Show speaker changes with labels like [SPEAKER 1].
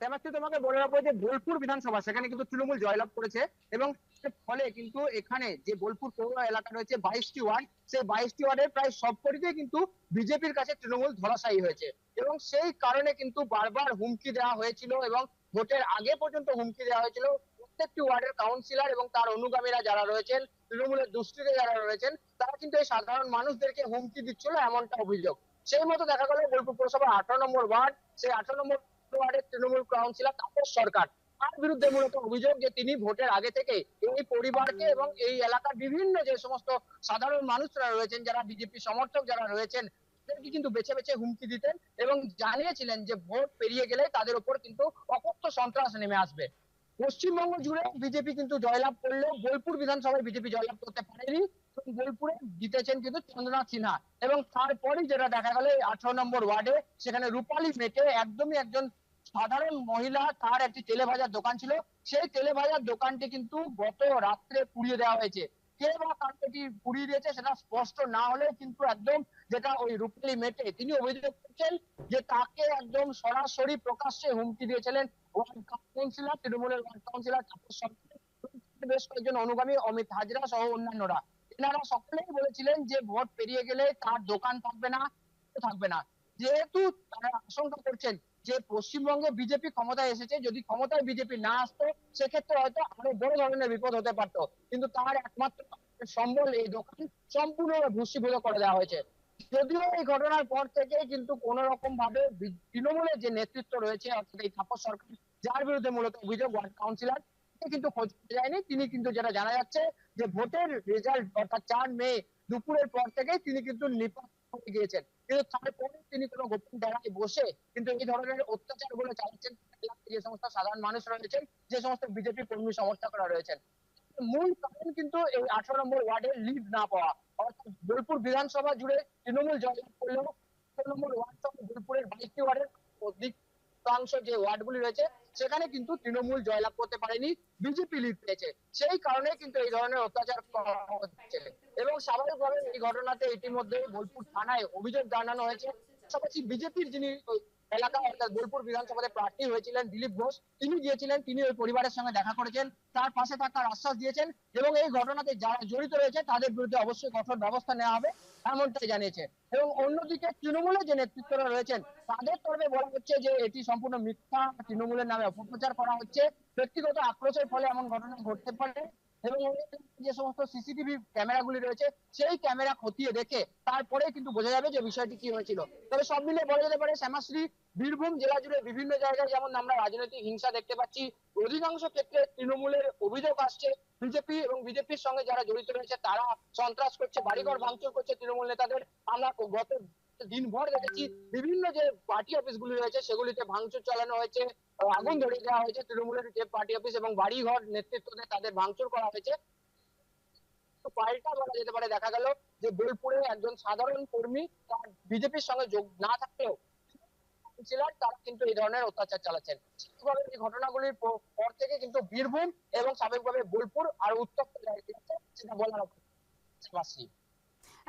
[SPEAKER 1] শ্যামাশ্রী, তোমাকে বলে রাখবো যে বোলপুর বিধানসভা সেখানে কিন্তু তৃণমূল জয়লাভ করেছে এবং ফলে কিন্তু এখানে যে বোলপুর পৌর এলাকা রয়েছে 22টি ওয়ার্ড, সেই 22টি ওয়ার্ডের প্রায় সবকটিতেই কিন্তু বিজেপির কাছে তৃণমূল ধরাশায়ী হয়েছে এবং সেই কারণে কিন্তু বারবার হুমকি দেওয়া হয়েছিল এবং ভোটের আগে পর্যন্ত হুমকি দেওয়া হয়েছিল প্রত্যেকটি ওয়ার্ডের কাউন্সিলর এবং তার অনুগামীরা যারা রয়েছেন, তৃণমূলের দুষ্কৃতী যারা রয়েছেন, তারা কিন্তু এই সাধারণ মানুষদেরকে হুমকি দিচ্ছিল, এমনটা অভিযোগ। সেই মতো দেখা গেল বোলপুর পৌরসভার 18 নম্বর ওয়ার্ড, সেই 18 নম্বর ওয়ার্ডের তৃণমূল কাউন্সিলর তাপস সরকার, তার বিরুদ্ধে মূলত অভিযোগ যে তিনি ভোটের আগে থেকে এই পরিবারকে এবং এই এলাকার বিভিন্ন যে সমস্ত সাধারণ মানুষরা রয়েছেন, যারা বিজেপি সমর্থক যারা রয়েছেন, তাদেরকে কিন্তু বেছে বেছে হুমকি দিতেন এবং জানিয়েছিলেন যে ভোট পেরিয়ে গেলে তাদের উপর কিন্তু অকথ্য সন্ত্রাস নেমে আসবে। পশ্চিমবঙ্গ জুড়ে বিজেপি কিন্তু জয়লাভ করলেও বোলপুর বিধানসভায় বিজেপি জয়লাভ করতে পারেনি এবং বোলপুরে জিতেছেন কিন্তু চন্দ্রনাথ সিনহা। এবং তারপরেই যেটা দেখা গেল 18 নম্বর ওয়ার্ডে সেখানে রূপালী মেটে একদমই একজন সাধারণ মহিলা, তার একটি তেলে ভাজার দোকান ছিল, সেই তেলে ভাজার দোকানটি কিন্তু গত রাত্রে পুড়িয়ে দেওয়া হয়েছে। কে বা কাকে পুড়িয়ে দিয়েছে সেটা স্পষ্ট না হলেও কিন্তু একদম যেটা ওই রূপালী মেটে তিনি অভিযোগ করছেন যে তাকে একদম সরাসরি প্রকাশ্যে হুমকি দিয়েছিলেন ওয়ার্ড কাউন্সিলর, তৃণমূলের ওয়ার্ড কাউন্সিলর তাপস সরকার, বেশ কয়েকজন অনুগামী অমিত হাজরা সহ অন্যান্যরা। এনারা সকলেই বলেছিলেন যে ভোট পেরিয়ে গেলে তার দোকান থাকবে না, থাকবে না। যেহেতু তারা আশঙ্কা করছেন যে পশ্চিমবঙ্গে বিজেপি ক্ষমতায় এসেছে, যদি ক্ষমতায় বিজেপি না আসতো সেক্ষেত্রে হয়তো আরো বড় ধরনের বিপদ হতে পারতো, কিন্তু তার একমাত্র সম্বল এই দোকান সম্পূর্ণ ভূষীভূত করে দেওয়া হয়েছে। যদিও এই ঘটনার পর থেকে কিন্তু কোন রকম ভাবে তৃণমূলের যে নেতৃত্ব রয়েছে অর্থাৎ এই তাপস সরকার, যার বিরুদ্ধে মূলত অভিযোগ ওয়ার্ড কাউন্সিলর, কিন্তু খোঁজ পাওয়া যায়নি। তিনি কিন্তু যেটা জানা যাচ্ছে যে ভোটের রেজাল্ট অর্থাৎ 4 মে দুপুরের পর থেকে তিনি কিন্তু নিপাত হয়ে গিয়েছেন, কিন্তু তারপরে তিনি কোনো গোপন ডেরায় বসে কিন্তু এই ধরনের অত্যাচার গুলো চালাচ্ছেন যে সমস্ত সাধারণ মানুষ রয়েছেন, যে সমস্ত বিজেপি কর্মী সমর্থকরা রয়েছেন। মূল কারণ কিন্তু এই 18 নম্বর ওয়ার্ডে লিড না পাওয়া, অর্থাৎ বোলপুর বিধানসভা জুড়ে তৃণমূল জয়লাভ করলেও 18 নম্বর ওয়ার্ড সহ বোলপুরের 22টি ওয়ার্ডের অধিকাংশ যে ওয়ার্ডগুলি রয়েছে সেখানে কিন্তু তৃণমূল জয়লাভ করতে পারেনি, বিজেপি লিড পেয়েছে। সেই কারণে কিন্তু এই ধরনের অত্যাচার করা হচ্ছে এবং স্বাভাবিকভাবে এই ঘটনাতে ইতিমধ্যে বোলপুর থানায় অভিযোগ জানানো হয়েছে। পাশাপাশি বিজেপির যিনি এলাকা অর্থাৎ বোলপুর বিধানসভাতে প্রার্থী হয়েছিলেন দিলীপ ঘোষ, তিনি গিয়েছিলেন, তিনি ওই পরিবারের সঙ্গে দেখা করেছেন, তার পাশে থাকার আশ্বাস দিয়েছেন এবং এই ঘটনাতে যারা জড়িত রয়েছে তাদের বিরুদ্ধে অবশ্যই কঠোর ব্যবস্থা নেওয়া হবে এমনটাই জানিয়েছে। এবং অন্যদিকে তৃণমূলের যে নেতৃত্বরা রয়েছেন তাদের তরফে বলা হচ্ছে যে এটি সম্পূর্ণ মিথ্যা, তৃণমূলের নামে অপপ্রচার করা হচ্ছে, ব্যক্তিগত আক্রোশের ফলে এমন ঘটনা ঘটতে পারে এবং যে সমস্ত সিসিটিভি ক্যামেরাগুলি রয়েছে সেই ক্যামেরা খতিয়ে দেখে তারপরে কিন্তু বোঝা যাবে যে বিষয়টি কি হয়েছিল। তবে সব মিলে বলা যেতে পারে শ্যামাশ্রী, বীরভূম জেলা জুড়ে বিভিন্ন জায়গায় যেমন আমরা রাজনৈতিক হিংসা দেখতে পাচ্ছি, অধিকাংশ ক্ষেত্রে তৃণমূলের অভিযোগ আসছে বিজেপি এবং বিজেপির সঙ্গে যারা জড়িত রয়েছে তারা সন্ত্রাস করছে, বাড়িঘর ভাঙচুর করছে তৃণমূল নেতাদের। আমরা গত দিনভর দেখেছি বিভিন্ন যে পার্টি অফিসগুলি রয়েছে সেগুলিতে ভাঙচুর চালানো হয়েছে, আগুন ধরিয়ে দেওয়া হয়েছে, তৃণমূলের যে পার্টি অফিস এবং বাড়িঘর নেতৃত্ব তাদের ভাঙচুর করা হয়েছে। পাল্টা বলা যেতে পারে দেখা গেল যে বোলপুরে একজন সাধারণ কর্মী তার বিজেপির সঙ্গে যোগ না থাকলেও তারা কিন্তু এই ধরনের অত্যাচার চালাচ্ছেন। এই ঘটনাগুলির পর থেকে কিন্তু বীরভূম এবং সাবেকভাবে বোলপুর আর উত্তপ্ত সেটা বলার